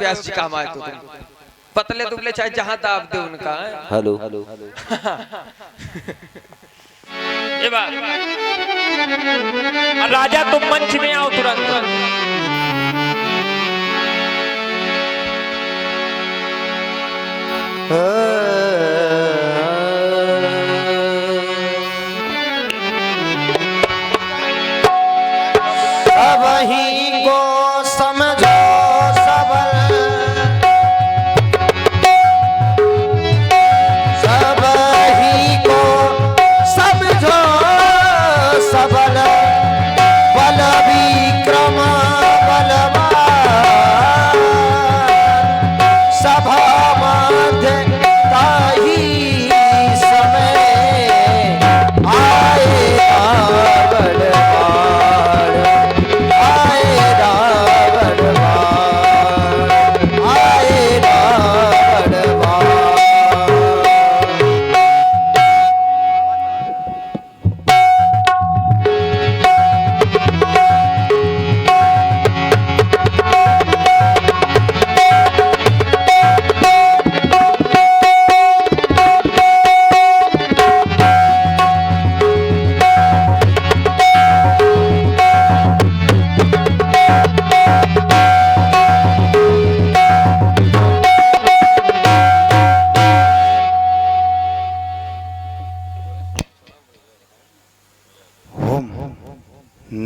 व्यास जी काम आए तो तुम पतले दुबले चाहे जहां दाब दे उनका। हेलो राजा तुम मंच में आओ तुरंत। सबही को समझो सबल, सबही को समझो सबल, बल विक्रम बलवान, सभा मध्य ताही समय आए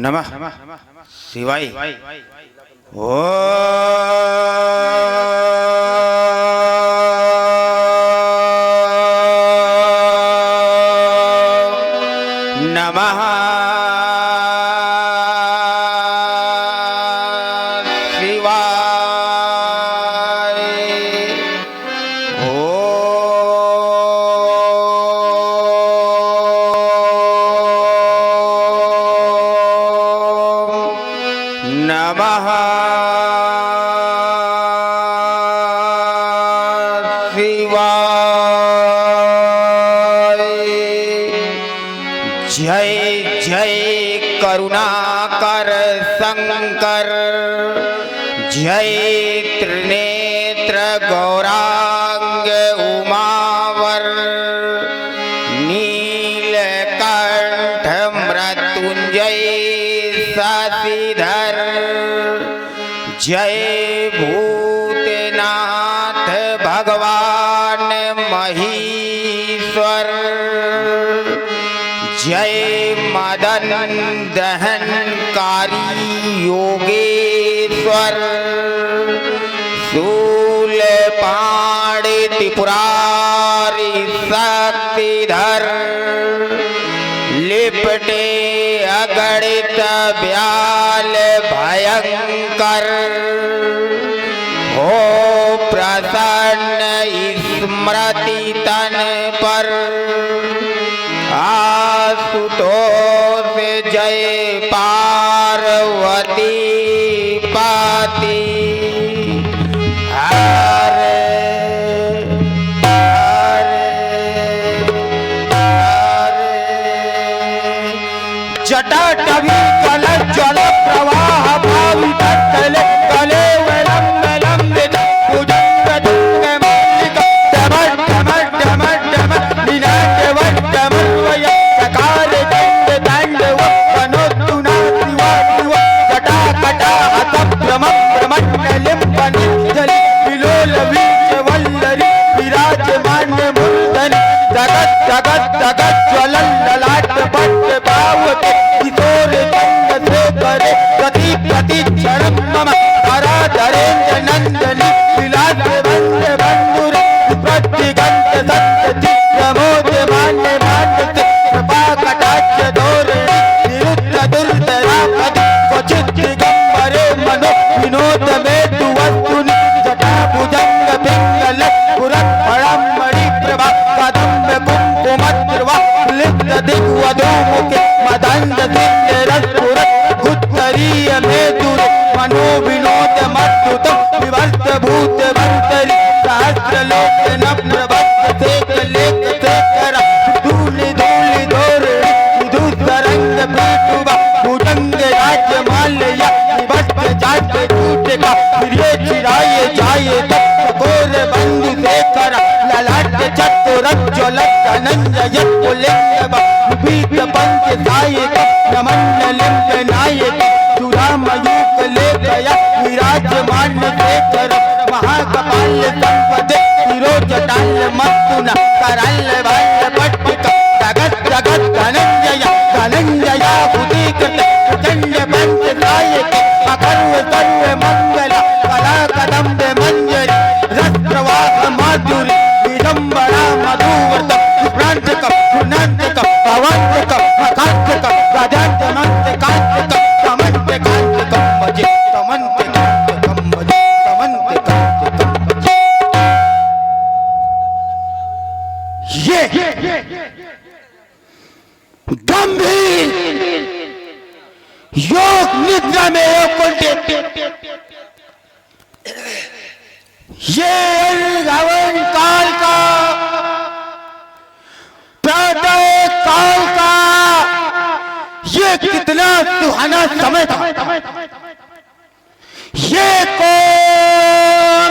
नमः शिवाय। ओ नमः शिवाय। ओ नमः शिवाय। जय जय करुणाकर शंकर, जय त्रिनेत्र गौरांग उमावर, नीलकंठ मृत्युंजय शशिधर, जय भूतनाथ भगवान महेश्वर, जय मदन दहनकारी योगेश्वर, शूलपाणि त्रिपुरारि शक्तिधर, लिपटे अगणित व्याल भयंकर, हो प्रसन्न स्मृति तन पर, आशुतोष जय पार्वती पति। हरे जटाटवी कल जल प्रवाह भावित कले कले Welham Welham with Bhujang दुंग Mallik डमर डमर डमर डमर Ninad what डमर वय सकार दंड दंड वनोतुना दिवा दिवा जटा कटा हत भ्रम भ्रमण्डलिम बनि जलि विलोल वीच वल्लरी विराजमान मूर्धनि जगत जगत जगत ज्वलन ललाट पट पावते प्रति प्रति क्षण मम धरेन्द्र नंदनी विलास बंद बंधुर प्रतिगंत सत्य चित्रमोद मान्य मान्यते कृपा कटाक्ष धोरणी निरुद्ध दुर्धरापति क्वचित दिगंबरे मनो विनोद में तु वस्तुनि जटा भुजंग पिंगल पुरत फणम मणि प्रभा कदम्ब कुंकुमद्रवा लिप्त दिग्वधू मुखे मदंड सिंह रसपुरत उत्तरीय में दूर मनो विनोद मद्युत विवर्त भूत वंतरी सहस्र लोक नम्र भक्त सेक लेख सेकर धूलि धूलि धोर विधु तरंग पीठुवा भुजंग राज्य माल्य भक्त जात टूट का प्रिय चिराय जा जाए गोर बंदी से कर ललाट चतुर ज्वलत धनंजय पुलिंग भीत पंच सायक नमन लिंग नायक चूड़ामयूख ले गया विराजमान से कर महाकपाल संपद फिरोज टाल मस्तुन करल भल पट्टिक जगत जगत धनंजय धनंजय बुद्धि कृत प्रचंड पंच सायक अकर्व सर्व मंगल कला कदम्ब मंजरी रस प्रवाह माधुरी विडंबना मधुवर्त प्रांतक पुनंतक भवंतक मकांतक राजांतमंत कांतक तमंत कांतक मजे तमंत कांतक मजे तमंत कांतक मजे। ये गंभीर योग निद्रा में ये रावण काल का प्रातः काल का ये कितना सुहाना समय था। ये कौन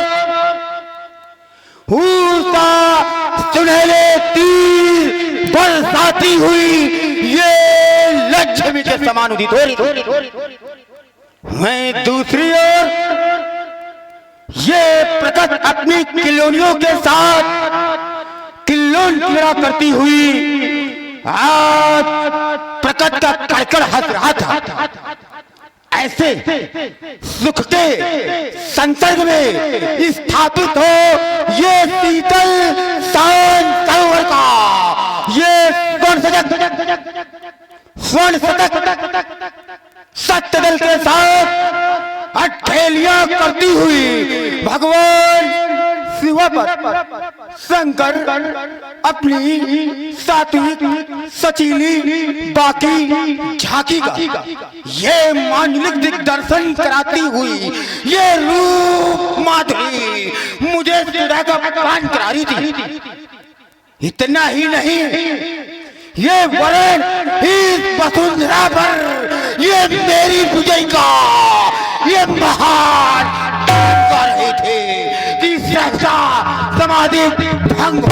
सुनहरे तीर बरसाती हुई ये लक्ष्मी के समान उदित हो रही। मैं दूसरी ओर ये प्रकट अपनी किलोनियों के साथ किल्लोन क्रीड़ा करती हुई आज प्रकट का कड़कड़ हंस रहा था। ऐसे सुख के संसर्ग में स्थापित हो ये शीतल शांत सरोवर का ये स्वर्ण शतक सत्यदल के साथ अठेलियां करती हुई भगवान शिव पर शंकर अपनी सात्विक सचीली बाकी झांकी का ये मांडलिक दिग्दर्शन कराती हुई ये रूप माधुरी मुझे सुधा का पान करा रही थी। इतना ही नहीं ये वरण इस वसुंधरा पर ये मेरी विजय का ये महान कर रहे थे कि सहसा समाधि भंग।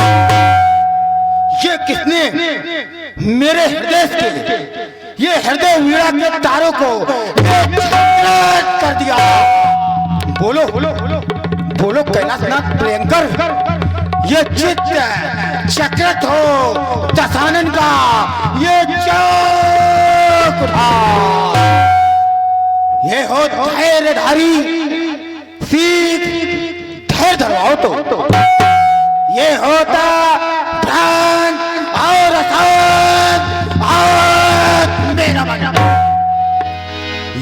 ये किसने मेरे हृदय के ये हृदय वीणा के तारों को कर दिया। बोलो बोलो बोलो कैलाशनाथ प्रियंकर ये चित्त चक्रत हो दशानन का ये चौक ये हो धैर्यधारी सीख धैर्य धरवाओ तो ये होता भ्रांत और अशांत और मेरा मन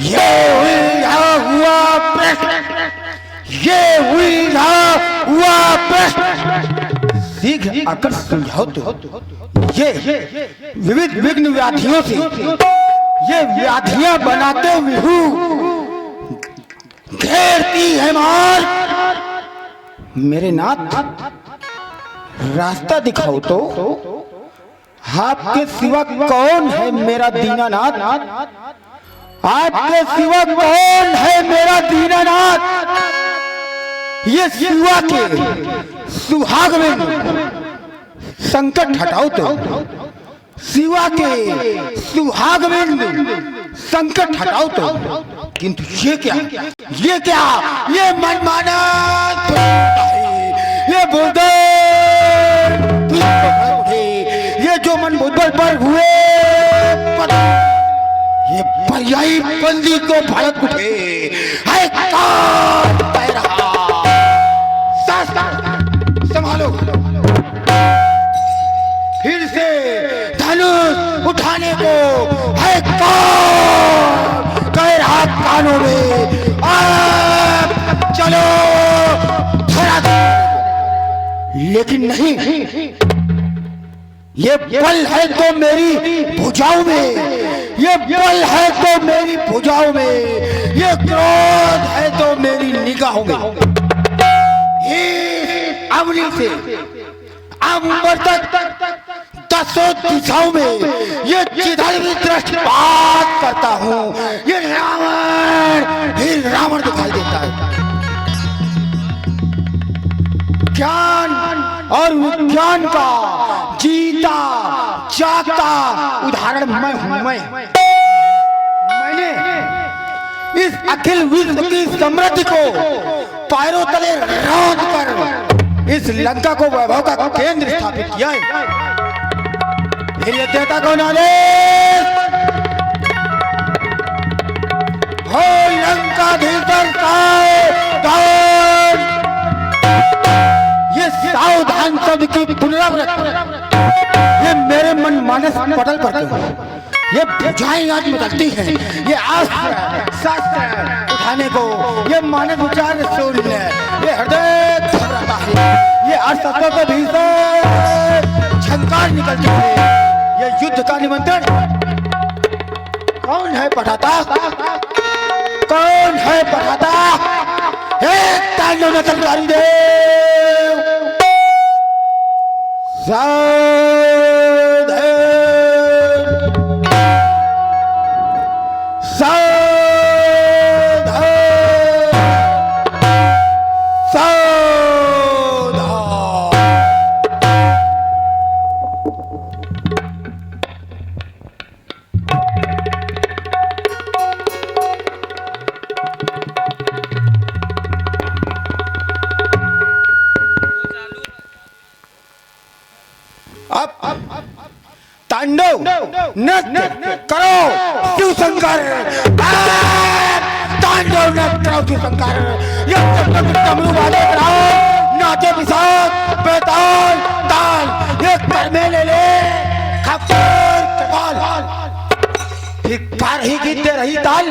ये उलझा हुआ प्रश्न ये उलझा हुआ प्रश्न सीख आकर सुलझाओ तो ये विविध विघ्न व्याधियों से ये व्याधियां बनाते हुए घेरती है मार। मेरे नाथ रास्ता दिखाओ तो आपके सिवा कौन है मेरा दीनानाथ। आपके सिवा कौन है मेरा दीनानाथ। ये सिवा के सुहाग में संकट हटाओ तो सिवा के सुहाग में संकट हटाओ तो किंतु ये क्या ये मनमाना ये बुद्धि ये जो मन बुद्धि पर हुए ये पर्यायी बंदी को भड़क उठे है कौन कह रहा संभालो। फिर से धनुष उठाने को है कौन कह रहा कानों में अब चलो लेकिन नहीं ये बल है तो मेरी भुजाओं में ये बल है तो मेरी भुजाओं में ये क्रोध है तो मेरी निगाहों में। अवनी से अंबर तक दसों दिशाओं में ये जिधर भी दृष्टिपात करता हूँ ये रावण ही रावण दिखाई देता है। ज्ञान और विज्ञान का जीता जागता उदाहरण मैं हूं। मैंने इस अखिल विश्व की समृद्धि को पैरों तले रौंद कर इस लंका को वैभव का केंद्र स्थापित किया है। फिर ये देता कौन आदेश? हो लंकाधीश सावधान। ये सावधान शब्द की पुनरावृत्ति ये मेरे मन मानस पटल पर ये बुझाई याद में रखती है। ये शास्त्र उठाने को ये मानस विचार सुन ले, ये हृदय घबराता है, ये अर्थतत्व के भीतर झंकार निकलती है। ये युद्ध का निमंत्रण कौन है पठाता? कौन है पठाता? हे तांडव नतनकारी देव सावधान सावधान सावधान। अब तांडव नृत्य करो शिव शंकर। तांडव नृत्य करो शिव शंकर। ये डमरू वाले कराओ नाचे विशाल बेताल ताल। ये करमे ले खप्पर कपाल। फिर कार ही गीते रही ताल,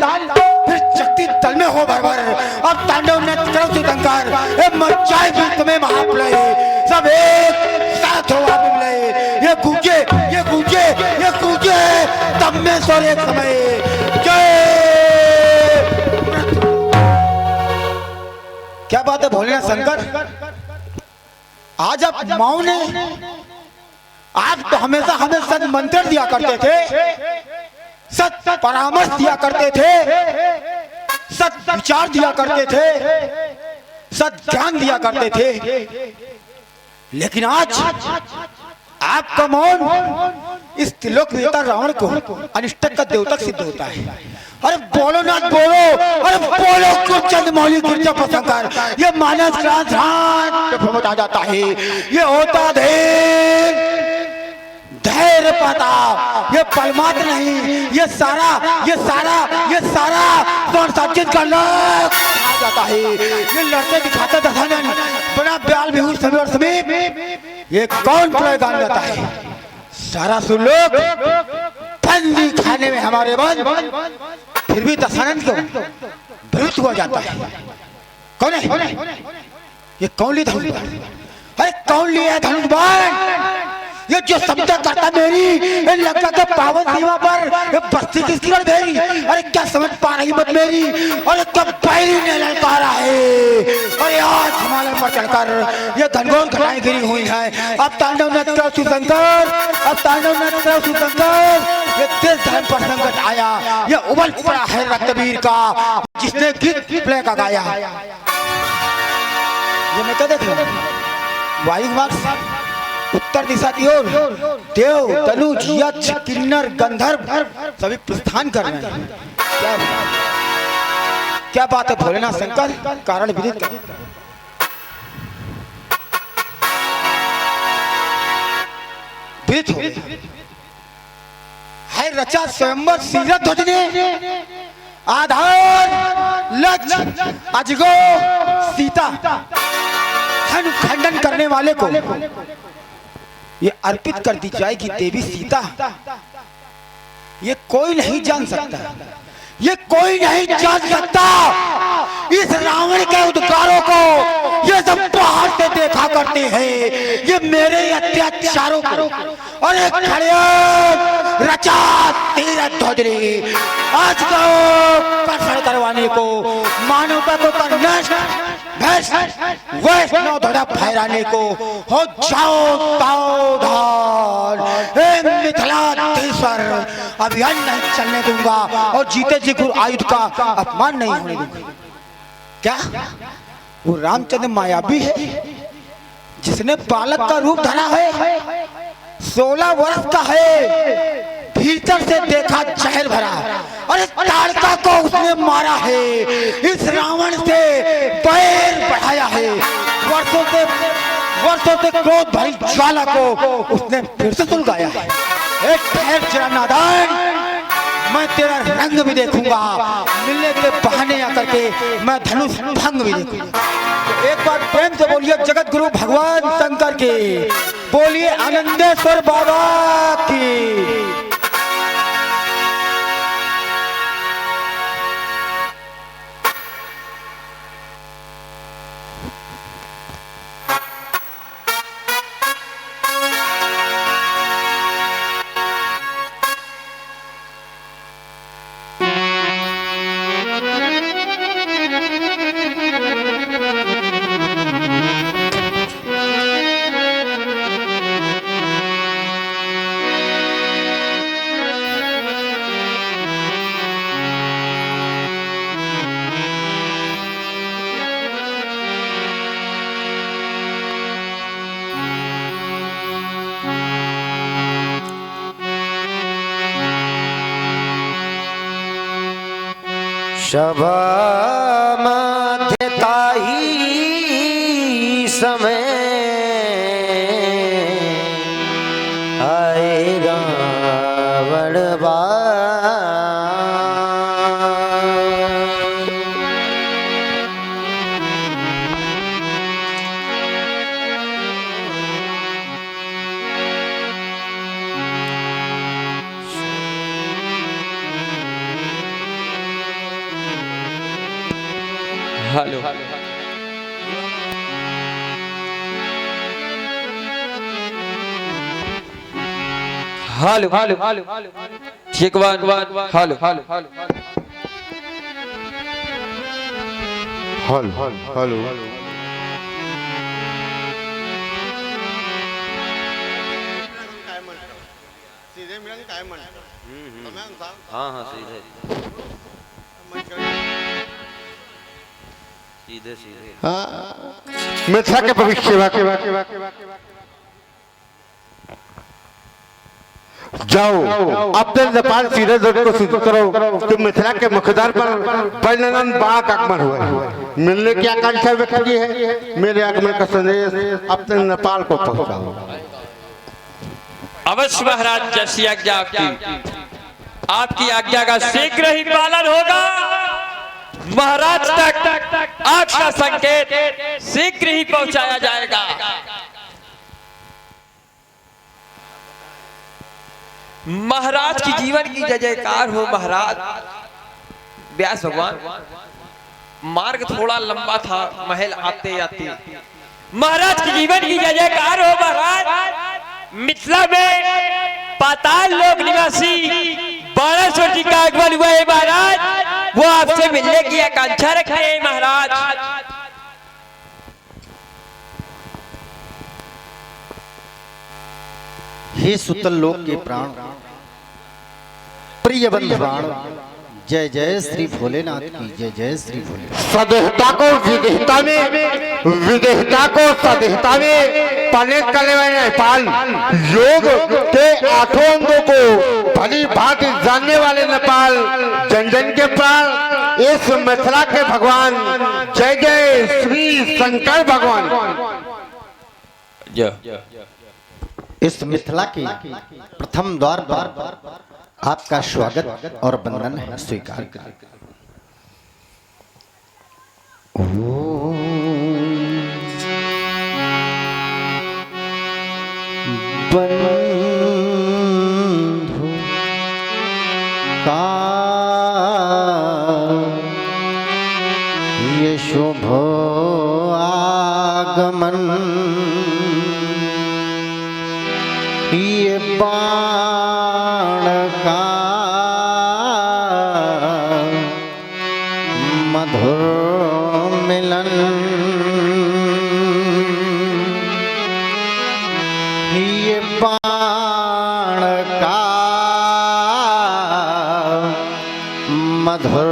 फिर शक्ति तल में हो भरभर। अब तांडव नृत्य करो शिव शंकर। ये मचाए भी तुम्हें महाप्रलय, सब एक साथ हो आपले। ये कूचे ये कूचे ये कूचे तब में सोर एक समय। क्या बात है भोलेनाथ शंकर? आज आप माओ ने आप तो हमेशा हमें सद मंत्र दिया करते थे, सत परामर्श दिया करते थे, सत विचार दिया करते थे, सत ज्ञान दिया करते थे। लेकिन आज आपका मौन इस त्रिलोक देवता रावण को अनिष्टक का देवतक सिद्ध होता है। अरे बोलो ना बोलो, अरे बोलो कुछ चंद्रमौली गिरजा प्रसंकर। ये मानस रात आ जाता है। ये होता धैर्य पाता, ये परमात्मा नहीं, ये सारा कौन साचित कर लो आ जाता है। ये लड़ते दिखाता दशानन बड़ा ब्याल बिहूर समय और समीप। ये कौन प्रलय गान गाता है? सारा सुलोक फंदी खाने में हमारे बंद, फिर भी दशानन को भ्रमित हुआ जाता है। कौन है ये? कौन ली धनुष? अरे कौन लिया धनुष बाण? ये जो समझा करता मेरी लंका के पावन सीमा पर बस्ती किसकी कर मेरी? अरे क्या समझ पा रही मत मेरी? अरे कब पैरी ने ललकारा है। अरे आज हिमालय पर चढ़कर ये घनघोर घटाएं गिरी हुई है। अब तांडव नृत्य करो शिव शंकर, अब तांडव नृत्य करो शिव शंकर। ये देश धर्म पर संकट आया, ये उबल पड़ा है रक्तबीर का, जिसने गीत प्ले का गाया। ये मैं क्या देख रहा हूँ? वायु मार्ग उत्तर दिशा की ओर देव तनुज यक्ष किन्नर गंधर्व सभी प्रस्थान कर रहे हैं। क्या बात है भोलेनाथ शंकर? कारण विदित कर। है रचा स्वयंवर सीरत ध्वज ने, आधार लक्ष्य अजगो सीता खंडन करने वाले को ये अर्पित कर दी जाएगी देवी सीता। ये कोई नहीं जान सकता, ये कोई नहीं जान सकता इस रावण के उद्गारों को। ये सब बाहर से देखा करते हैं ये मेरे अत्याचारों को। अरे खड़े रचा तीरथ ध्वज आज को कर्षण करवाने को, मानवता को नष्ट वैष्णव धड़ा फहराने को। हो जाओ सावधान मिथिलाधीश्वर, अभियान नहीं चलने दूंगा और जीते जी गुरु आयुध का अपमान नहीं होने दूंगा। क्या वो रामचंद्र मायावी है? जिसने बालक का रूप धरा है, 16 वर्ष का है, भीतर से देखा जहर भरा, और इस ताड़का को उसने मारा है, इस रावण से बैर बढ़ाया है, वर्षों से क्रोध भरी ज्वाला को उसने फिर से सुलगाया है। एक ठहर जरा नादान, मैं तेरा रंग भी देखूंगा, मिलने के बहाने आकर के मैं धनुष भंग भी देखूंगा। तो एक बार प्रेम से बोलिए जगत गुरु भगवान शंकर के, बोलिए आनंदेश्वर बाबा की। शबा मध्यता ही समय आए रावण हेलो हेलो हेलो एक बार हेलो हेलो हेलो सीधे मिलन काय म्हणतो तुम्ही सांग हाँ हाँ सीधे सीधे सीधे मिथ्या के भविष्य जाओ अपने नेपाल सीधे जोड़ को सिद्ध करो कि मिथिला के मुखद्वार पर परिणन बाग आगमन हुआ है। मिलने की आकांक्षा व्यक्त की है, मेरे आगमन का संदेश अपने नेपाल को पहुंचाओ। अवश्य महाराज, जैसी आज्ञा आपकी आज्ञा का शीघ्र ही पालन होगा। महाराज तक आग का संकेत शीघ्र ही पहुंचाया जाएगा। महाराज की जीवन की जय जयकार हो। महाराज व्यास भगवान, मार्ग थोड़ा लंबा था महल आते आते। महाराज की जीवन की जय जयकार हो। महाराज मिथिला में पाताल लोक निवासी बाणेश्वर जी का आगमन हुआ है। महाराज वो आपसे मिलने की आकांक्षा रखते हैं। महाराज हे सुतल लोक के प्राण, प्रिय बंधुवाण, जय जय श्री भोलेनाथ की जय। जय श्री भोलेनाथ। सदेहता को विदेहता में, विदेहता को सदेहता में पाने करने वाले नेपाल, योग के 8 अंगों को भली भांति जानने वाले नेपाल, जन जन के प्राण, इस मिथिला के भगवान, जय जय श्री शंकर भगवान। इस मिथिला के प्रथम द्वार पर आपका स्वागत और वंदन है, स्वीकार करें। बंधु का ये शुभ आगमन, ये बाण का मधुर मिलन, ये बाण का मधुर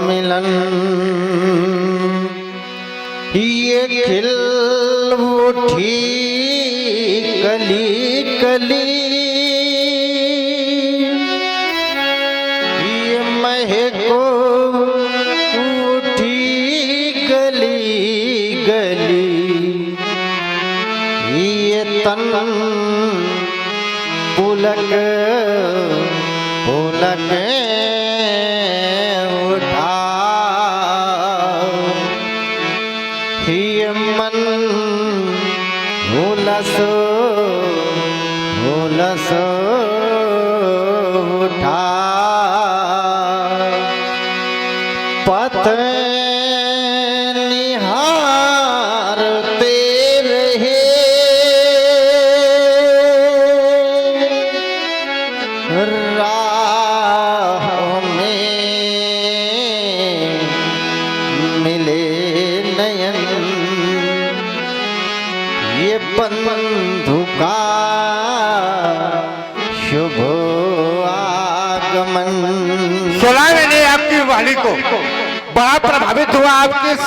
मिलन, ये खिल उठी कली कली ये महको उठी गली गली ये तन पुलक पुलक उठा ये मन हुलस हुलस उठा पथ निहारते रहे राह में मिले नयन ये बंधु का शुभ आगमन। सुना मैंने आपकी वाणी को, बड़ा प्रभावित हुआ आपके इस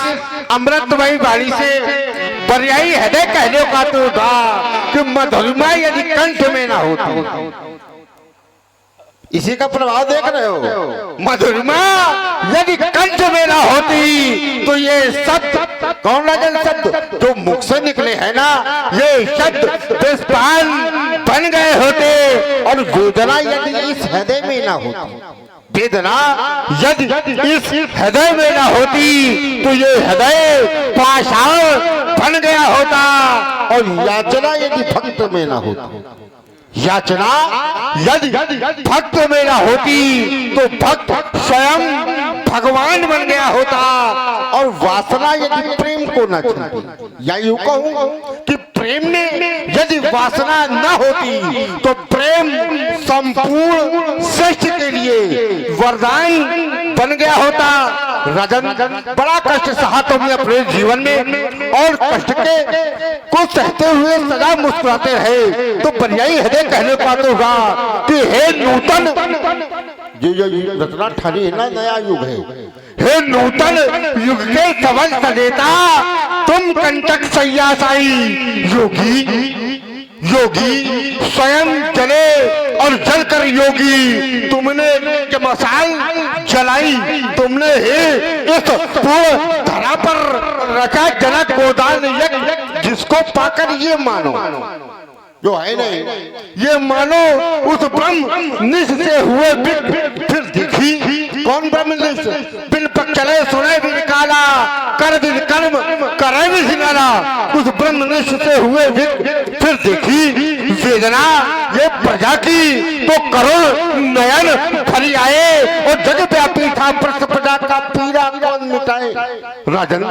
अमृतमयी वाणी से। पर्यायी हृदय कहने का तो था कि मधुरमा यदि कंठ में ना होती, इसी का प्रभाव देख रहे हो। मधुरमा यदि कंठ में ना होती तो ये शब्द कौन राजन शब्द जो मुख से निकले है ना, ये शब्द पुष्पान बन गए होते। और वेदना यदि इस हृदय में ना होती, वेदना यदि इस हृदय में ना होती तो ये हृदय पाषाण बन गया होता। और याचना यदि भक्त में ना होती, याचना यदि भक्त में ना होती तो भक्त स्वयं भगवान बन गया होता। और वासना यदि प्रेम को न छूती, या यूं कहूं कि प्रेम में यदि वासना न होती तो प्रेम संपूर्ण श्रेष्ठ के लिए वरदान बन गया होता। राजन, बड़ा कष्ट सहा तुमने अपने जीवन में, और कष्ट के को सहते हुए सदा मुस्कुराते रहे। तो पर्यायी हृदय कहने का तो होगा कि हे नूतन, जो रचना ठानी है ना, नया युग है। हे नूतन युग के सबल सदेता, तुम कंटक सैया साई योगी। योगी स्वयं जले और जलकर योगी, तुमने मशाल जलाई, तुमने इस पूर्ण धरा पर रचा जनक गोदान यज्ञ, जिसको पाकर ये मानो जो है नहीं, ये मानो उस ब्रह्म निश से हुए फिर दिखी। कौन ब्रह्म निश? बिन पक चले सुने भी निकाला, कर दिन कर्म करे भी सिनारा। उस ब्रह्म निश से हुए फिर देखी वेदना ये प्रजा की, तो करुण नयन फरी आए। और जग व्यापी था प्रश्न प्रजा का पीड़ा कौन मिटाए। राजन,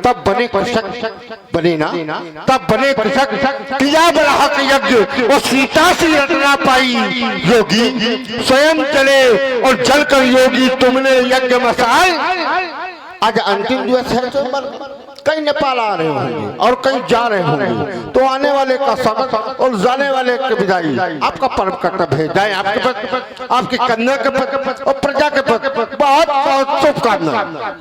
तब बने कृषक बने ना, तब बने कृषक किया बड़ा यज्ञ, और सीता से रटना पाई योगी। स्वयं चले और जल कर योगी, तुमने यज्ञ मसाल। आज अंतिम दिवस है, कहीं नेपाल आ रहे होंगे और कहीं जा रहे होंगे, तो आने वाले का स्वागत और जाने वाले की विदाई आपका परम कर्तव्य है। जाए आपके पद, आपकी कन्या के पद और प्रजा के पद बहुत बहुत शुभकामनाएं।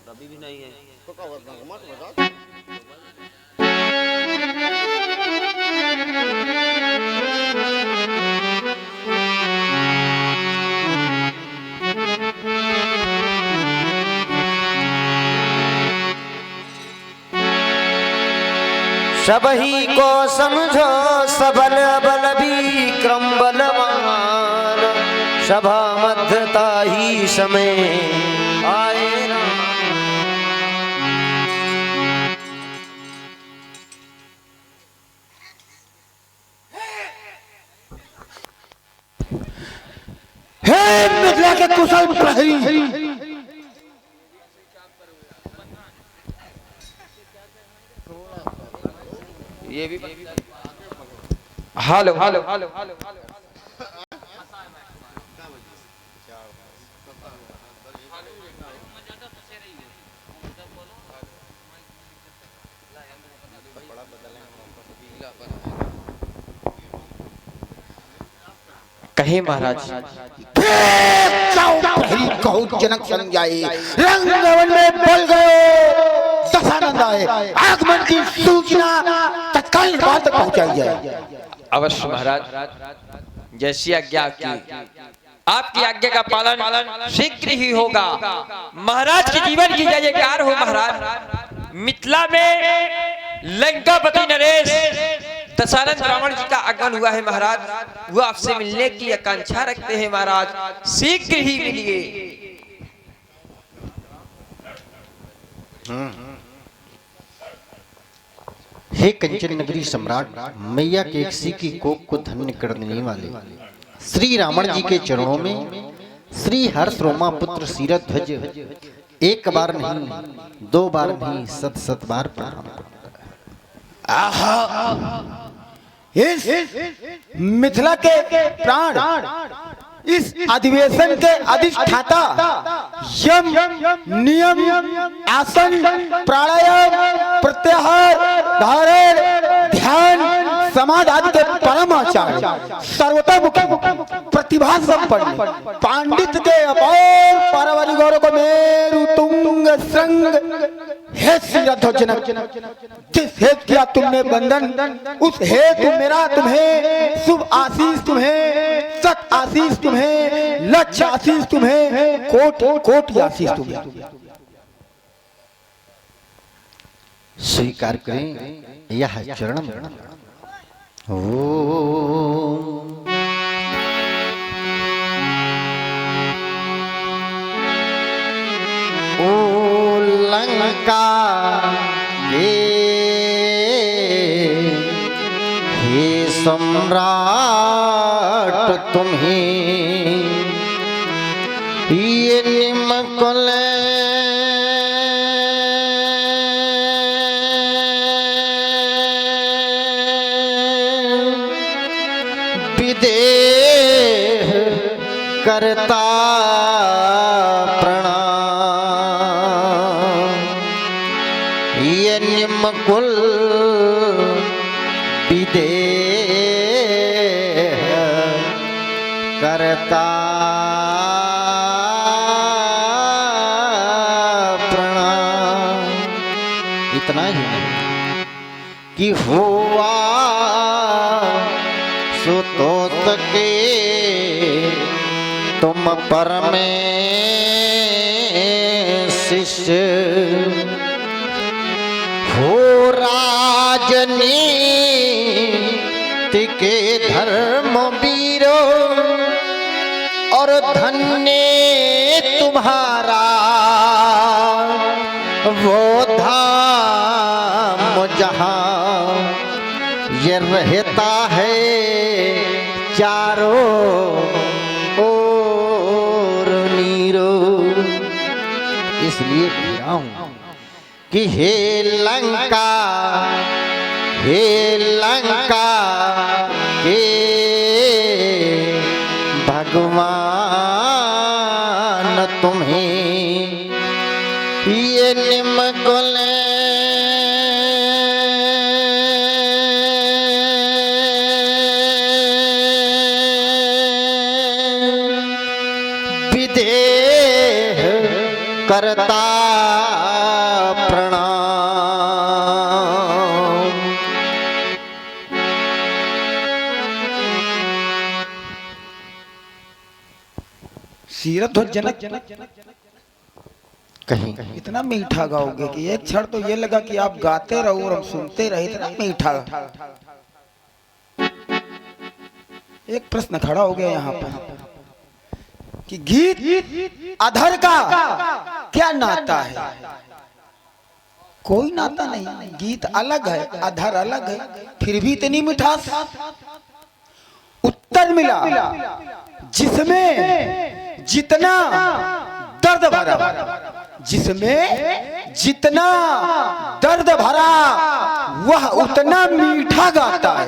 अभी भी नहीं है तो सबही को समझो सबल बल विक्रम बलवान, सभा मध्यता ही समय आए। हे मिथिला के कुशल प्रहरी, ये भी हेलो हेलो हेलो कहे महाराज। जाओ प्रहरी कहो जनक समझाए, रंग भवन में बोल गए दशानंद आए, आगमन की सूचना तत्काल बात तक पहुंचाई जाए। अवश्य महाराज, जैसी आज्ञा की आपकी आज्ञा का पालन शीघ्र ही होगा। महाराज के जीवन की जय जयकार हो। महाराज मिथिला में लंकापति नरेश दशानंद रावण जी का आगमन हुआ है महाराज। वो आपसे मिलने की आकांक्षा रखते हैं महाराज, शीघ्र ही मिलिए। हे कंचन नगरी सम्राट, मैया के एक सी की कोख को धन्य करने वाले श्री रावण जी के चरणों में श्री हर्ष रोमा पुत्र सीरथ ध्वज एक बार नहीं, दो बार नहीं, सत सत बार प्रणाम। इस मिथिला के प्राण, इस अधिवेशन के अधिष्ठाता, यम नियम आसन प्राणायाम प्रत्याहार धारण ध्यान समाधि आदि के परम आचार्य, सर्वतोमुखी प्रतिभा संपन्न, पांडित के अपार पारवारी गौरव को मेरु तुंग श्रृंग, हे जनक, जिस हेतु किया तुमने बंधन, उस हेतु मेरा तुम्हें शुभ आशीष, तुम्हें सत आशीष, तुम्हें लक्ष्य आशीष, तुम्हें कोट कोट आशीष तुम्हें स्वीकार करें यह चरण। ओ लंका के हे सम्राट, तुम्हें ये निमकुल विदेह करता कुल विदेह करता प्रणाम। इतना ही नहीं कि हुआ सो तो सके तुम पर में शिष्य हो, राजनीति के धर्म वीरो और धन्य तुम्हारा वो धाम जहां ये रहता है चारों ओर नीरो। इसलिए कह रहा हूं कि हे लंका के भगवान तुम्हें ये निमकुल विदेह करता सीरथ जनक कहीं इतना मीठा गाओगे कि एक क्षण तो ये लगा कि आप गाते रहो और हम सुनते रहे। इतना मीठा। एक प्रश्न खड़ा हो गया यहाँ पर कि गीत अधर का क्या नाता है? कोई नाता नहीं, गीत अलग है, अधर अलग है, फिर भी इतनी मिठास। उत्तर मिला जिसमें जितना दर्द भरा, जिसमें जितना दर्द भरा वह उतना मीठा गाता है।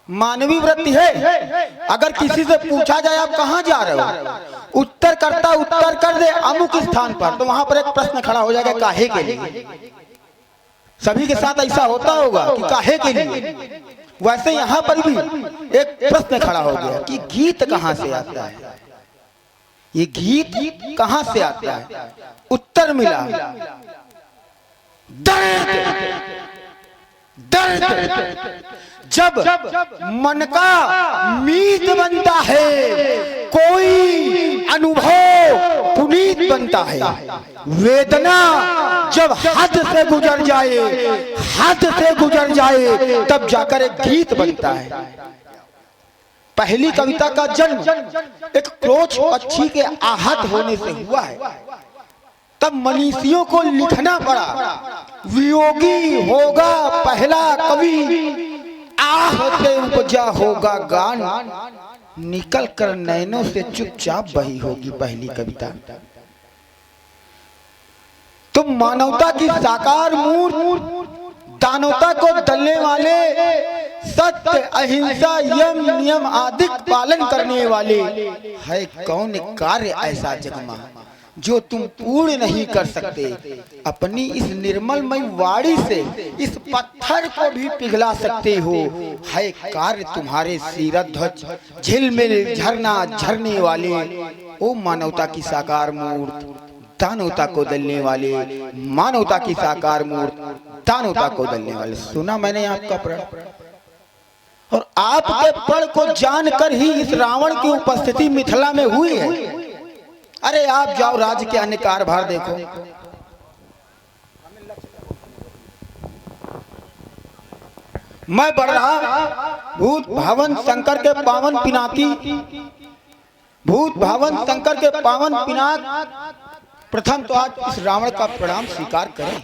मानवीय वृत्ति है। अगर किसी से पूछा जाए आप कहाँ जा रहे हो, उत्तर कर दे अमुक स्थान पर, तो वहां पर एक प्रश्न खड़ा हो जाएगा, काहे के लिए? सभी के साथ ऐसा होता होगा कि काहे के लिए? वैसे यहाँ पर भी एक प्रश्न खड़ा हो गया कि गीत कहाँ से आता है, ये गीत कहाँ से आता है। उत्तर मिला दर्द। दर्द जब मन का मीत बनता है, कोई अनुभव पुनीत बनता है। वेदना जब हद से गुजर जाए, हद से गुजर जाए, तब जाकर एक गीत बनता है। पहली कविता का जन्म एक क्रोच पक्षी के आहत होने से हुआ है। तब मनीषियों को लिखना पड़ा, वियोगी होगा पहला कवि, आह से उपजा होगा गान, निकल कर नैनों से चुपचाप बही होगी पहली कविता। तुम मानवता की साकार मूर्त, दानवता को दलने वाले, सत्य अहिंसा यम नियम आदि पालन करने वाले, है कौन कार्य ऐसा जगमा जो तुम पूर्ण नहीं कर सकते। अपनी इस निर्मलमय वाणी से इस पत्थर को भी पिघला सकते हो। है कार्य तुम्हारे सिरध्वज, झिलमिल झरना झरने वाले, ओ मानवता की साकार मूर्त, दानवता को दलने वाले, मानवता की साकार मूर्त, दानवता को दलने वाले। सुना मैंने आपका प्रण, और आपके प्रण को जानकर ही इस रावण की उपस्थिति मिथिला में हुई है। अरे आप जाओ राज्य के अन्य कारभार देखो। मैं बढ़ रहा भूत भावन शंकर के पावन पिनाकी, भूत भावन शंकर के पावन पिनाक। प्रथम तो आज इस रावण का प्रणाम स्वीकार करें।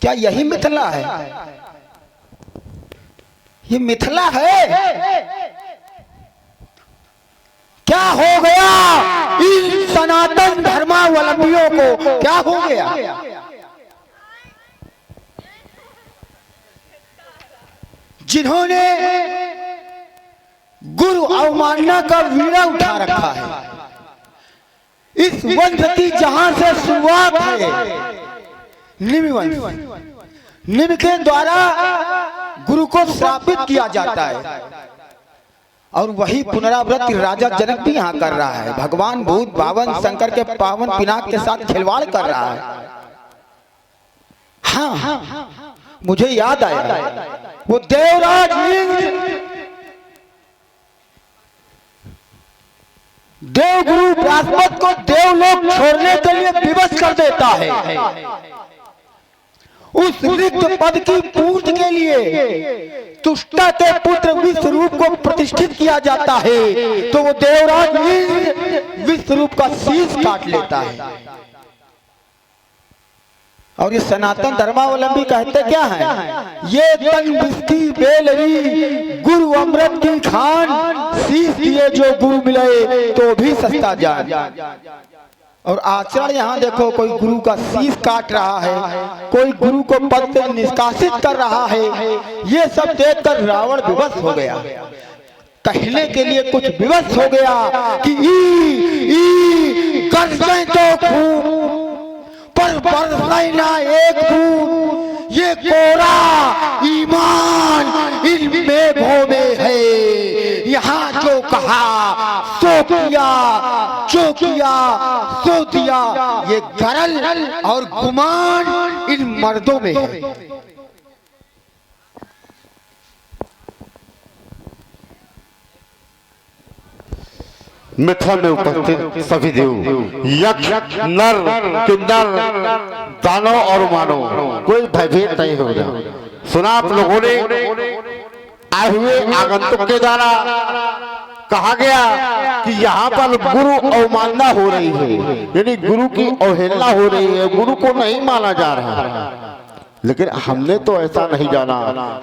क्या यही मिथिला है? ये मिथिला है? क्या हो गया इन सनातन धर्मावलंबियों को? क्या हो गया? जिन्होंने गुरु अवमानना का वीड़ा उठा रखा है। इस वंश की जहां से शुरुआत है, निमि वंश, निमि के द्वारा गुरु को श्रापित किया जाता है, और वही पुनरावृत्ति राजा जनक भी यहाँ कर रहा है। भगवान भूत भावन शंकर के पावन पिनाक के साथ खिलवाड़ कर रहा है। हाँ, मुझे याद आया, वो देवराज इंद्र देवगुरु बृहस्पति को देवलोक छोड़ने के लिए विवश कर देता है। उस रिक्त पद की पूर्ति के लिए तुष्टा के पुत्र विश्वरूप को प्रतिष्ठित किया जाता है, तो वो देवराज इंद्र विश्वरूप का शीश काट लेता है। और ये सनातन धर्मावलंबी कहते क्या है? ये तन बिस्की बेलरी गुरु अमृत की खान, शीश दिए जो गुरु मिले तो भी सस्ता जान। और आचरण यहाँ देखो, कोई गुरु का शीश काट रहा है, कोई गुरु को पद से निष्कासित कर रहा है। ये सब देखकर रावण विवश हो गया। कहने के लिए कुछ विवश हो गया कि ई गर्जें तो खूब पर बरसाए ना एक बूंद, ये कोरा ईमान इनमें भोमे है। यहाँ जो कहा सो किया, जो किया सो दिया, ये गरल और गुमान इन मर्दों में है। मिथिला में उपस्थित सभी देव, यक्ष, नर, किन्नर, दानव और मानव, कोई भयभीत नहीं हो रहा। सुना आप लोगों ने आए हुए आगंतुक के द्वारा कहा गया कि यहाँ पर गुरु अवमानना हो रही है, यानी गुरु की अवहेलना हो रही है, गुरु को नहीं माना जा रहा है। लेकिन हमने तो ऐसा नहीं जाना।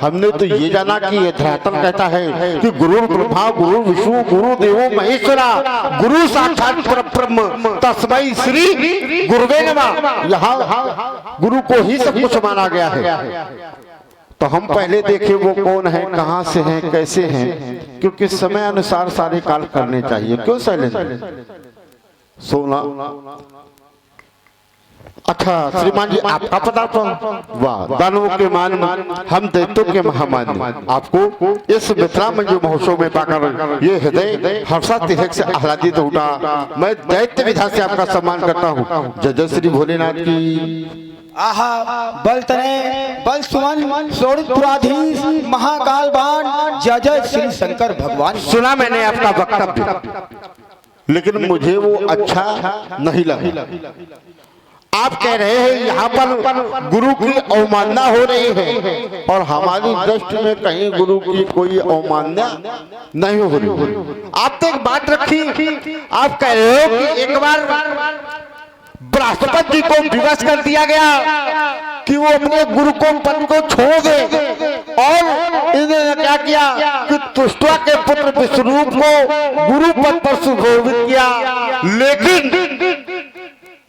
हमने तो ये जाना कि ये धरातल कहता है कि गुरु ब्रह्मा गुरु विष्णु गुरु देवो महेश्वरा, गुरु साक्षात परब्रह्म तस्मै श्री गुरुवे नमः। यहाँ गुरु को ही सब कुछ माना गया है। तो हम पहले देखें वो कौन है, कहाँ से हैं, कैसे हैं, क्योंकि समय अनुसार सारे कार्य करने चाहिए। क्यों शैलेंद्र? सोना अच्छा श्रीमान जी, आपका पदार्पण, वाह, दानवों के मान हम दैत्यों के महामान्य, आपको इस मिथिला मंजू महोत्सव में पाकर ये हृदय हर्षातिरेक से आह्लादित उठा। मैं दैत्य विधा से आपका सम्मान करता हूँ। जय जय श्री भोलेनाथ की। आहा, बल तने बल सुमन सोड़पुराधीश महाकाल बाण, जय जय श्री शंकर भगवान। सुना मैंने आपका वक्तव्य, लेकिन मुझे वो अच्छा नहीं लगा। आप कह रहे हैं यहाँ पर गुरु की अवमानना हो रही है, और हमारी दृष्टि में कहीं गुरु की कोई अवमानना नहीं हो रही। आप तो एक बात रखी, आप कह रहे हो कि एक बार बृहस्पति जी को विवश कर दिया गया कि वो अपने गुरु को पद को छोड़ दे, और इन्होंने क्या किया कि तुष्टा के पुत्र विष्णुरूप को गुरु पद पर सुशोभित किया। लेकिन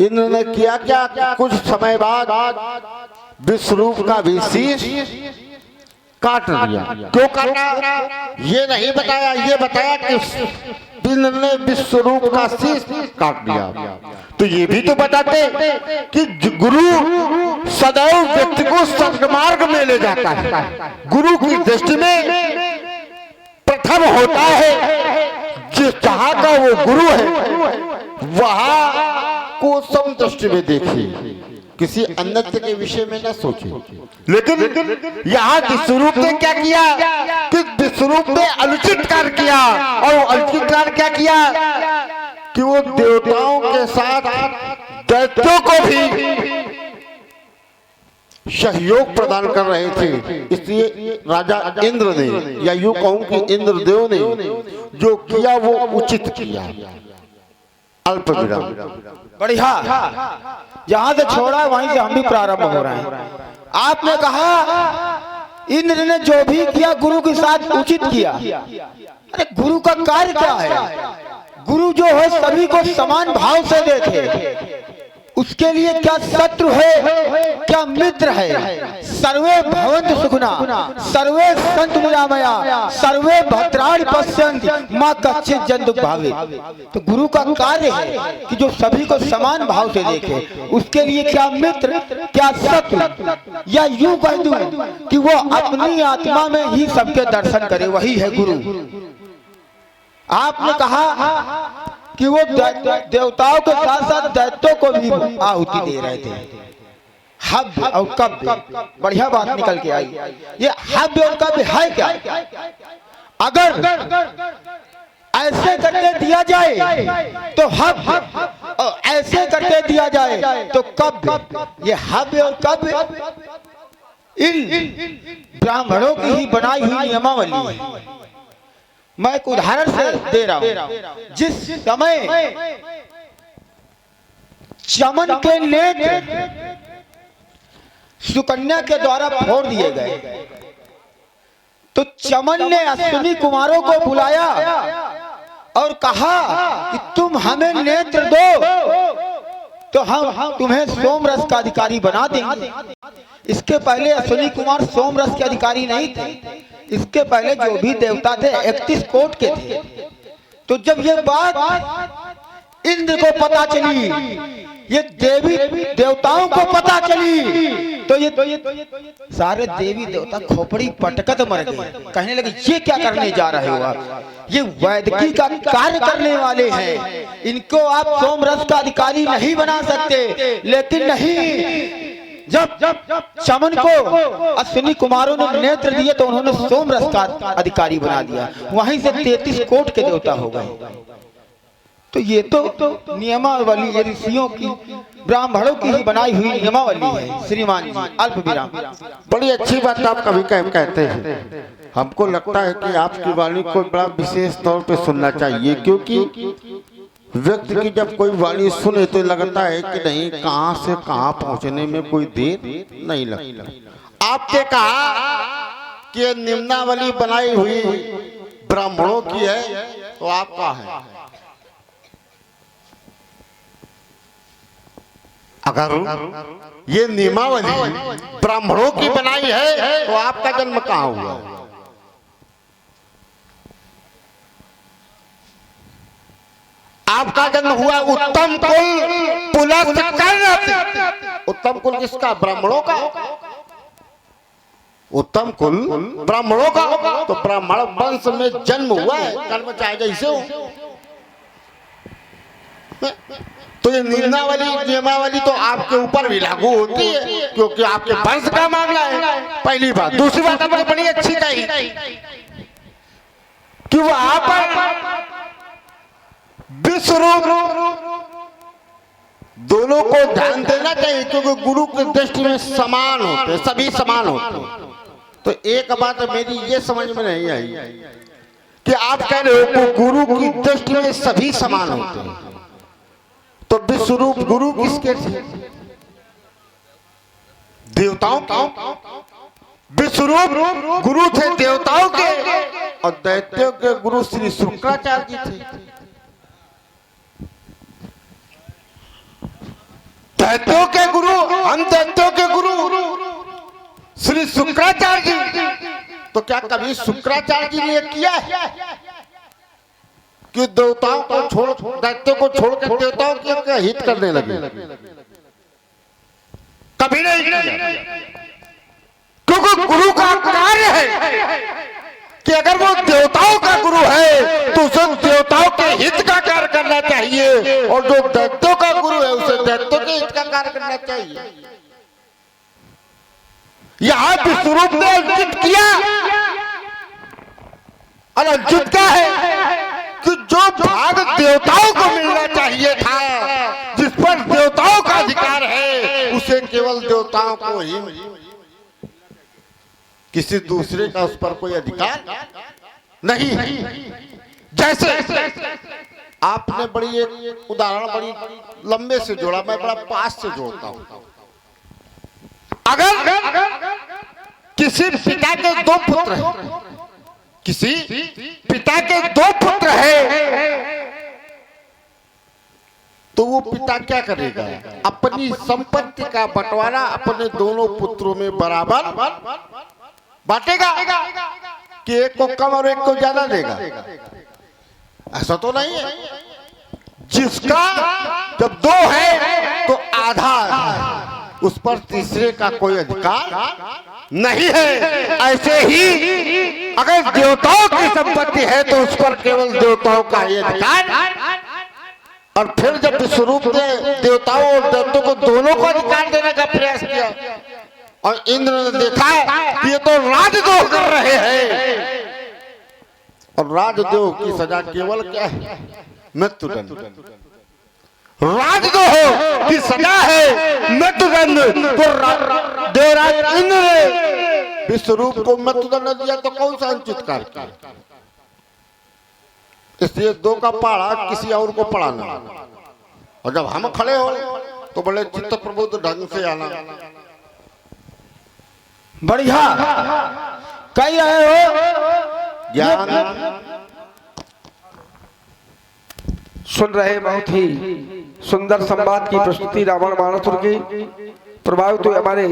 इन्होंने किया क्या, कुछ समय बाद विश्वरूप का भी शीश काट लिया। क्यों काटा ये नहीं बताया, ये बताया कि इन्होंने विश्वरूप का शीश काट दिया। तो ये भी तो बताते कि गुरु सदैव व्यक्ति को सन्मार्ग में ले जाता है। गुरु की दृष्टि में प्रथम होता है जिस जहां का वो गुरु है वहां को समदृष्टि में देखे, किसी अन्यत्र के विषय में न सोचे। लेकिन यहाँ विश्वरूप ने क्या किया कि विश्वरूप ने अनुचित कार्य किया, और अनुचित कार्य क्या किया कि वो देवताओं के साथ दैत्यों को भी सहयोग प्रदान कर रहे थे। इसलिए राजा इंद्र ने, या यूं कहूं कि इंद्रदेव ने जो किया वो उचित किया। अल्प विराम। बढ़िया, जहां से छोड़ा वहीं से हम भी प्रारंभ हो रहे हैं। आपने कहा इंद्र ने जो भी किया गुरु के साथ उचित किया। अरे गुरु का कार्य क्या है? गुरु जो है सभी को समान भाव से देखे। उसके लिए क्या शत्रु है, क्या मित्र है? सर्वे भवन्तु सुखिनः, सर्वे सन्तु निरामया, सर्वे भद्राणि पश्यन्तु मा कश्चित् जन्तु भावेत्। तो गुरु का कार्य है कि जो सभी को समान भाव से देखे। उसके लिए क्या मित्र, क्या शत्रु, या यूं कह दूं कि वो अपनी आत्मा में ही सबके दर्शन करे, वही है गुरु। आपने कहा कि वो देवताओं के साथ साथ दैत्यों को भी आहुति दे रहे थे। हव्य और कव्य, बढ़िया बात निकल के आई। ये हव्य और कव्य है क्या? अगर ऐसे करके दिया जाए तो हव्य, और ऐसे करके दिया जाए तो कव्य। ये हव्य और कव्य इन ब्राह्मणों की ही बनाई हुई नियमावली है। मैं एक उदाहरण से दे रहा हूं। जिस समय चमन के नेत्र सुकन्या के द्वारा फोड़ दिए गए, तो चमन ने अश्विनी कुमारों को बुलाया और कहा कि तुम हमें नेत्र दो तो हम तुम्हें सोमरस का अधिकारी बना देंगे। इसके पहले अश्विनी कुमार सोमरस के अधिकारी नहीं थे। इसके पहले जो भी देवता थे 31 कोट के थे। तो जब ये बात इंद्र को पता चली, ये देवी देवताओं को पता चली, तो ये सारे देवी देवता खोपड़ी पटकत मर गए। कहने लगे ये क्या करने जा रहे हो आप? ये वैदिकी का कार्य करने वाले हैं, इनको आप सोमरस का अधिकारी नहीं बना सकते। लेकिन नहीं, जब चमन को अश्विनी कुमारों ने नेत्र दिए तो उन्होंने सोमरस का अधिकारी बना दिया। वहीं से 33 कोट के देवता हो गए। तो ये तो नियमावली, ये ऋषियों की, ब्राह्मणों की ही बनाई हुई नियमावली है। श्रीमान जी, अल्प विराम। बड़ी अच्छी बात आप कभी कहते हैं। हमको लगता है कि आपकी वाणी को बड़ा विशेष तौर पे सुनना चाहिए, क्योंकि व्यक्ति की जब कोई वाणी सुने तो लगता है कि नहीं, कहां से कहां पहुंचने में कोई देर नहीं लगती। आपने कहा कि निम्नावली बनाई हुई ब्राह्मणों की है, तो आपका है। अगर ये नियमावली ब्राह्मणों की बनाई है तो आपका जन्म कहां हुआ? आपका जन्म हुआ उत्तम कुल पुलस्त कर। उत्तम कुल किसका? ब्राह्मणों का। उत्तम कुल ब्राह्मणों का, तो ब्राह्मण वंश में जन्म हुआ है, कर्म चाहे जैसे हो। तो ये नियमावली तो आपके ऊपर भी लागू होती है, क्योंकि आपके वंश का मामला है, पहली बात। दूसरी बात आपने बड़ी अच्छी कही कि वो आप विश्वरूप दोनों को ध्यान देना चाहिए, क्योंकि गुरु की दृष्टि में समान होते हैं, सभी समान होते हैं। तो एक बात मेरी ये समझ में नहीं आई कि आप कह रहे हो कि गुरु की दृष्टि में सभी समान होते हैं, तो विश्वरूप गुरु किसके थे? देवताओं के। विश्वरूप गुरु थे देवताओं के, और दैत्यों के गुरु श्री शुक्राचार्य जी थे। दैत्यों के गुरु, हम दैत्यों के गुरु श्री शुक्राचार्य जी। तो क्या कभी शुक्राचार्य जी ने किया है कि देवताओं को छोड़, दैत्यों को छोड़कर देवताओं के हित करने लगे? कभी नहीं किया, क्योंकि गुरु का कार्य है कि अगर वो देवताओं का गुरु है तो उसे देवताओं के हित का कार्य करना चाहिए, और जो दैत्यों का गुरु है उसे दैत्यों के हित का कार्य करना चाहिए। यहां विश्वरूप ने अंकित किया, और अंकित क्या है कि जो भाग देवताओं को मिलना चाहिए था, जिस पर देवताओं का अधिकार है, उसे केवल देवताओं को ही, किसी दूसरे का उस पर कोई अधिकार नहीं। जैसे आपने बड़ी एक उदाहरण बड़ी लंबे से जोड़ा, मैं बड़ा पास से जोड़ता हूं। अगर किसी पिता के दो पुत्र हैं, किसी पिता के दो पुत्र हैं, तो वो पिता क्या करेगा? अपनी संपत्ति का बंटवारा अपने दोनों पुत्रों में बराबर बांटेगा, कि एक को कम और एक को ज्यादा देगा? ऐसा तो नहीं है। जिसका जब दो है तो आधा, उस पर तीसरे का कोई अधिकार नहीं है। ऐसे ही अगर देवताओं की संपत्ति है तो उस पर केवल देवताओं का ही अधिकार। और फिर जब विश्वरूप ने देवताओं और दैत्यों को दोनों को अधिकार देने का प्रयास किया, और इंद्र ने देखा कि ये तो राजद्रोह कर रहे हैं, और राजद्रोह की सजा केवल क्या है? मृत्युदंड। राजद्रोह की सजा है मृत्युदंड। तो देवराज इंद्र ने विश्वरूप को मृत्युदंड दिया, तो कौन सा अनुचित कार्य किया? इसलिए दो का पहाड़ा किसी और को पढ़ाना, और जब हम खड़े हो तो बड़े चित्त प्रबुद्ध ढंग से आना। बढ़िया कह रहे हो ज्ञान सुन रहे, बहुत ही सुंदर संवाद की प्रस्तुति रावण मानसुर की। प्रभावित हुए हमारे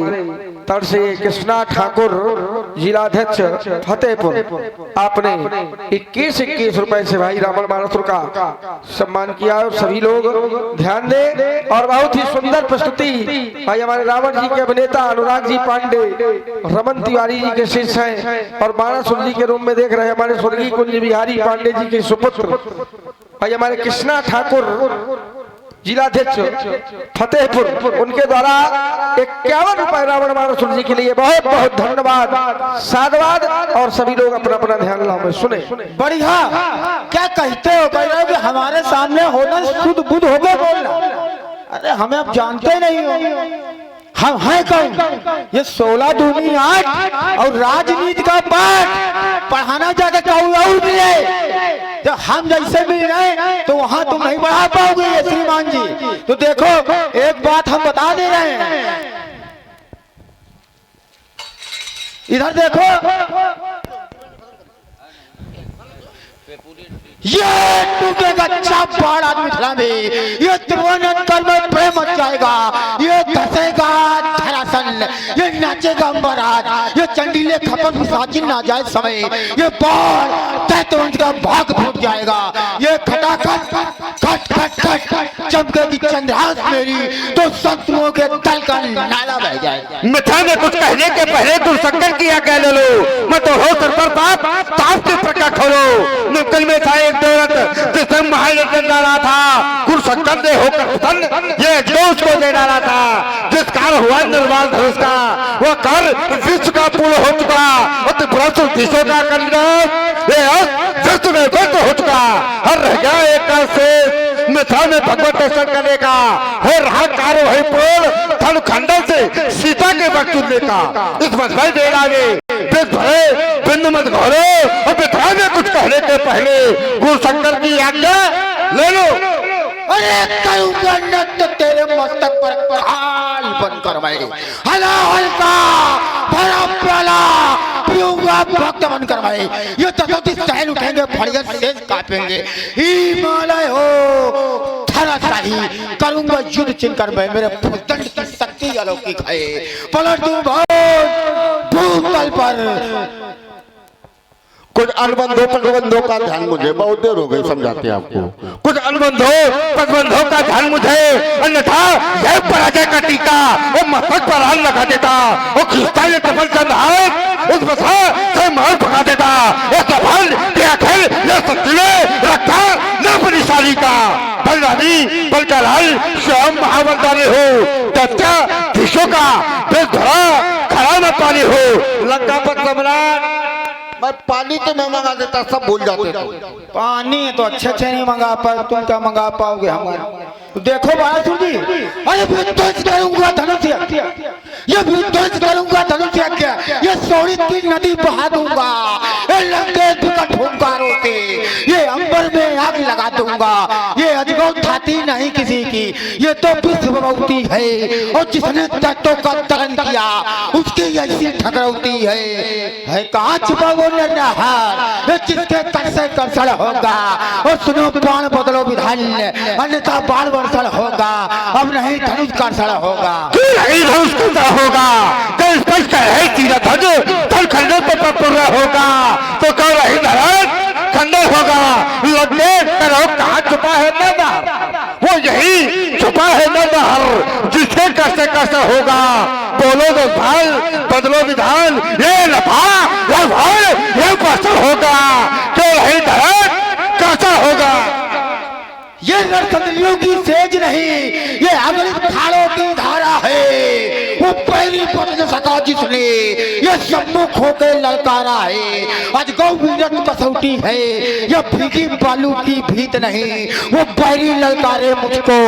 तट से कृष्णा ठाकुर जिलाध्यक्ष फतेहपुर, आपने 21 रुपए से भाई रावण मानसुर का सम्मान किया, और सभी लोग ध्यान दें। और बहुत ही सुंदर प्रस्तुति भाई हमारे रावण जी के अभिनेता अनुराग जी पांडे, रमन तिवारी जी के शिष्य हैं, और मानसुर जी के रूम में देख रहे हमारे स्वर्गीय कुंज बिहारी पांडे जी के सुपुत्र भाई हमारे कृष्णा ठाकुर जिलाध्यक्ष फतेहपुर, उनके द्वारा 51 रुपए रावण मानसुर जी के लिए बहुत बहुत धन्यवाद, साधुवाद। और सभी लोग अपना अपना ध्यान लाओ, सुने। बढ़िया क्या कहते हो? कह रहे हो कि हमारे सामने होना शुद्ध बुद्ध हो गए बोलना। अरे हमें अब जानते नहीं हो, हम हैं कौन? ये 16 दूनी 8 और राजनीति का पाठ पढ़ाना जाकर कहूँ और भी है। जब हम जैसे मिल रहे तो वहां तुम नहीं बढ़ा पाओगे ये श्रीमान जी। तो देखो एक बात हम बता दे रहे हैं, इधर देखो, ये टूटेगा चापाड़ आदमी मिथिला में, ये त्रिभुवन अंतर में प्रेम मच जाएगा, ये धसेगा धरासन ये नाचेगा बारात, ये चंडीले खपन पिशाची ना जाए समय, ये बाल तैतवंश का भाग फूट जाएगा, ये खटाखट खट खट खट चमकेगी चंद्रहास मेरी तो शत्रुओं के तल का नाला बह जाएगा। मिठा ने कुछ कहने के पहले दुर्शंकर किया कह लो मैं तो हो सर पर बाप ताप के प्रका खोलो। निकल में था एक दौलत जिसे महायज्ञ डाला था, गुरुशंकर ने होकर प्रसन्न ये जोश को दे डाला था, जिस कार हुआ निर्वाल धनुष का वो कर विश्व का पूर्ण हो चुका, और त्रिपुरा का कंडस ये हो चुका, हर रह गया एक का शेष मिथा में भगवत दर्शन करने का, हो रहा कार्य वही पूर्ण धन खंडन से सीता के वक्त चुनने का। इस मजबूत दे डाले भरे बिंदु मत घोरो, और मिथा में कुछ कहने के पहले गुरुशंकर की आज्ञा ले लो। अरे करूंगा नृत्य तेरे मस्तक पर हाल बन कर मैं हला हल्का भरा प्याला पीऊंगा भक्त बन कर मैं, ये तसौती सहल उठेंगे फड़िया शेष कापेंगे, हिमालय हो धराशाही करूंगा युद्ध चिन्ह कर मैं, मेरे भूतंड की शक्ति अलौकिक है, पलट दूं भूतल पर। कुछ अनुबंधों प्रतिबंधों का ध्यान मुझे बहुत देर हो गई समझाते आपको, कुछ अनुबंधों प्रतिबंधों का ध्यान मुझे, अन्यथा यह पराजय का टीका वो मस्तक पर हाथ लगा देता, वो खींचता ये कमल चंद हाथ उस बसा से मार भगा देता, ये सफल क्या खेल ये सत्य रखा न परिशाली का बलरानी बलकलाल स्वयं महावंतानी हो तत्या धीशों का बेस धरा खड़ा न पानी हो। लंका पर सम्राट मैं पानी तो मैं मंगा देता, सब भूल जाते थे। पानी तो अच्छे नहीं मंगा पाए, तुम क्या मंगा पाओगे हमारे। देखो बहादुर जी, अरे विध्वंस करूंगा धनुष्य, ये विध्वंस करूंगा धनुष्य क्या, ये सोनित की नदी बहा दूंगा, ये लंके विकट हुंकारों से, ये अंबर में आग लगा दूंगा, ये अजगौ छाती नहीं किसी की, ये तो विश्वभूति है, और जिसने तत्वों का दहन किया उसकी ऐसी ठकरौती है कहाँ छुपा वो नरहार, ये जिसके कर से कर्षण होगा, और सुनो बाण बदलो विधान अन्यथा बाण वर्षण होगा, अब नहीं धनुष कर्षण होगा, नहीं धनुष कर्षण होगा, तो स्पष्ट है तीरथ ध्वज तल खंडन पर पूर्ण होगा, तो कह रही धरत खंडन होगा, लगे करो कहाँ छुपा है नरहार, वो यही छुपा है नरहार जिसके कर्षण कर्षण होगा, बोलो तो भाल बदलो विधान ये लफा ये भाल ये कर्षण होगा, क्यों रही धरत कर्षण होगा। ये नरसंदरियों की सेज नहीं, ये अगलित खाड़ों की धारा है, वो पहली पद न सका जिसने, ये सम्मुख होकर ललकारा है, अजगौ वीरत कसौटी है, ये भीगी बालू की भीत नहीं, वो बैरी ललकारे मुझको,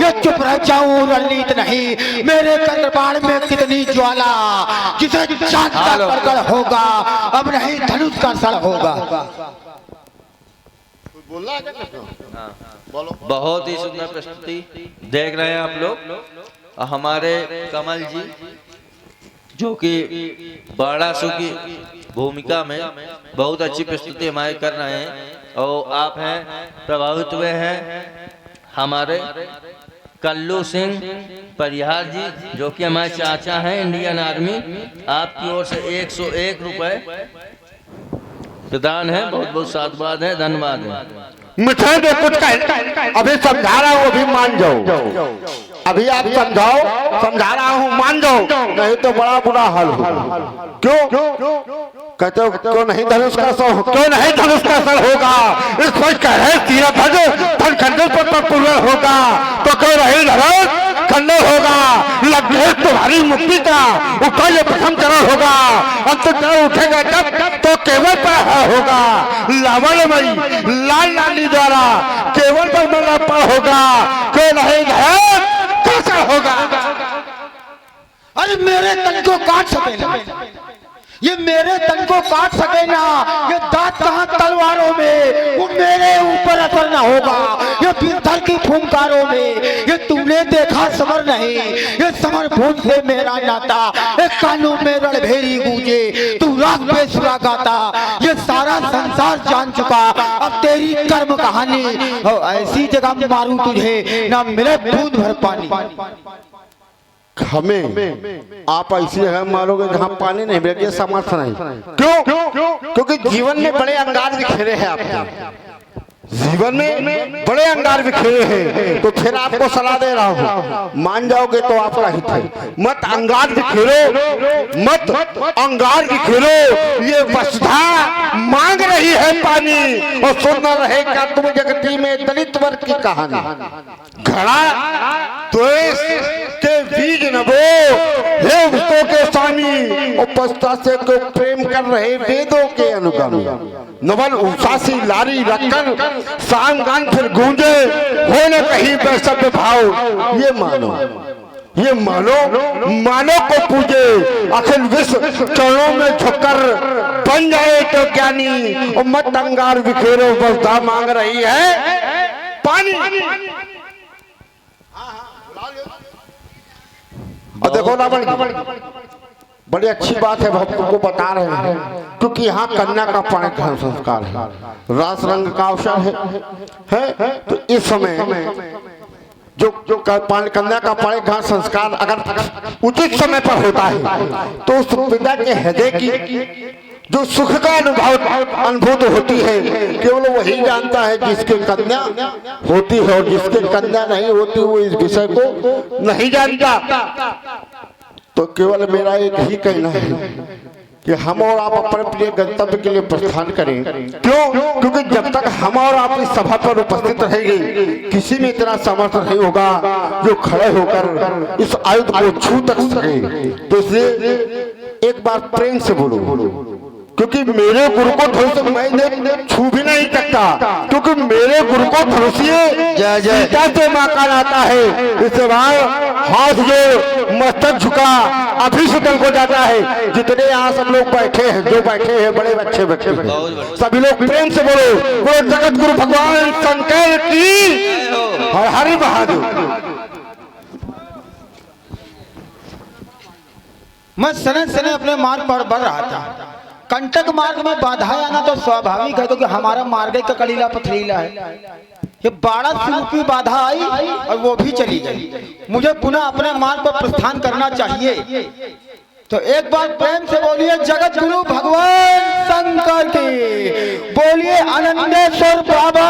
ये चुप रह जाऊं रणनीत नहीं, मेरे कंदबाण में कितनी ज्वाला, जिसे चांद का प्रकट होगा, अब नहीं धनुष का सड़ होगा। बहुत ही सुंदर प्रस्तुति देख रहे हैं आप लोग। हमारे कमल जी जो कि बाड़ासु की भूमिका में बहुत अच्छी प्रस्तुति हमारे कर रहे हैं, और आप हैं प्रभावित हुए हैं हमारे कल्लू सिंह परिहार जी जो कि हमारे चाचा हैं इंडियन आर्मी, आपकी ओर से 101 रुपए प्रदान है, बहुत बहुत साधुवाद है, धन्यवाद है। मिठाई में कुछ कह अभी समझा रहा हूँ, अभी मान जाओ, अभी आप समझा रहा हूँ मान जाओ, नहीं तो बड़ा बुरा हाल होगा। क्यों कहते हो क्यों नहीं धनुष का सर, क्यों नहीं धनुष का सर होगा, इस पर कह रहे तीरथ धन खंडन पर पूर्ण होगा, तो क्यों रही धनुष खंडन होगा, लगे तुम्हारी मुक्ति का ऊपर ये प्रथम चरण होगा, अंत चरण उठेगा जब तो केवल पर होगा, लावणमयी लाल लाली द्वारा केवल पर होगा, क्यों नहीं धनुष कैसा होगा। अरे मेरे तन को काट सके ना, ये मेरे तन को काट सके ना, ये दांत कहाँ तलवारों में, वो मेरे ऊपर असर ना होगा, ये पीतल की फुंकारों में, ये तुमने देखा समर नहीं, ये समर भून से मेरा नाता, एक कानों में रणभेरी गूंजे, तू राग पे सुरा गाता, ये सारा संसार जान चुका, अब तेरी कर्म कहानी, ऐसी जगह मारूं तुझे ना मिले बूंद भर पानी। हमें आप ऐसे है मानोगे जहाँ पानी नहीं मिलेगा, ये समर्थ नहीं। क्यों? क्योंकि जीवन में बड़े अंगार बिखेरे हैं आपके, जीवन में बड़े अंगार बिखेरे हैं। तो फिर आपको सलाह दे रहा हूँ, मान जाओगे तो आपका हित है। मत अंगार बिखेरो, मत अंगार बिखेरो। ये वसुधा मांग रही है पानी और सुन न रहे क्या तुम जगती में दलित वर्ग की कहानी। घड़ा द्वेष के बीज न बो हे भक्तों के स्वामी, और पश्चा से को प्रेम कर रहे वेदों के अनुगामी। नवल उषासी लारी रखकर शाम गान फिर गूंजे हो न कहीं वैसव्य भाव। ये मानो, ये मानो, मानो को पूजे अखिल विश्व चरणों में झुककर बन जाए तो ज्ञानी। और मत अंगार बिखेरो, वसुधा मांग रही है पानी। और देखो रावण, बड़ी अच्छी बात है, भक्तों को बता रहे हैं, क्योंकि यहाँ कन्या का परिधान संस्कार है, रास रंग का अवसर है। तो इस समय जो कन्या का परिधान संस्कार अगर उचित समय पर होता है तो उस पिता के हृदय की जो सुख का अनुभूत होती है केवल वही जानता है जिसके कन्या होती है, और जिसके कन्या नहीं होती वो इस विषय को नहीं जानता। तो केवल मेरा एक ही कहना है कि हम और आप अपने प्रिय गंतव्य के लिए प्रस्थान करें। क्यों? क्योंकि जब तक हम और आप इस सभा पर उपस्थित रहेंगे किसी में इतना सामर्थ्य नहीं होगा जो खड़े होकर इस आयुध को छू तक सके। तो इसलिए एक बार प्रेम से बोलो, क्योंकि मेरे गुरु को धनुष मैं छू भी नहीं सकता, क्योंकि मेरे गुरु को धनुषीय सीता से माका आता है। इससे हाथ जो मस्तक झुका अभी सुतल को जाता है। जितने यहाँ सब लोग बैठे हैं, जो बैठे हैं बड़े अच्छे बच्चे हैं, सभी लोग प्रेम से बोलो, बोलो जगत गुरु भगवान शंकर की हर हरि बहादुर। मैं सने सने अपने मार्ग पर बढ़ रहा था। कंटक मार्ग में बाधा आना तो स्वाभाविक है, क्योंकि हमारा मार्ग का कलीला पथरीला है। ये 12 रूपी बाधा आई और वो भी चली गई। मुझे पुनः अपने मार्ग पर प्रस्थान करना चाहिए। तो एक बार प्रेम से बोलिए जगत गुरु भगवान शंकर की, बोलिए आनंदेश्वर बाबा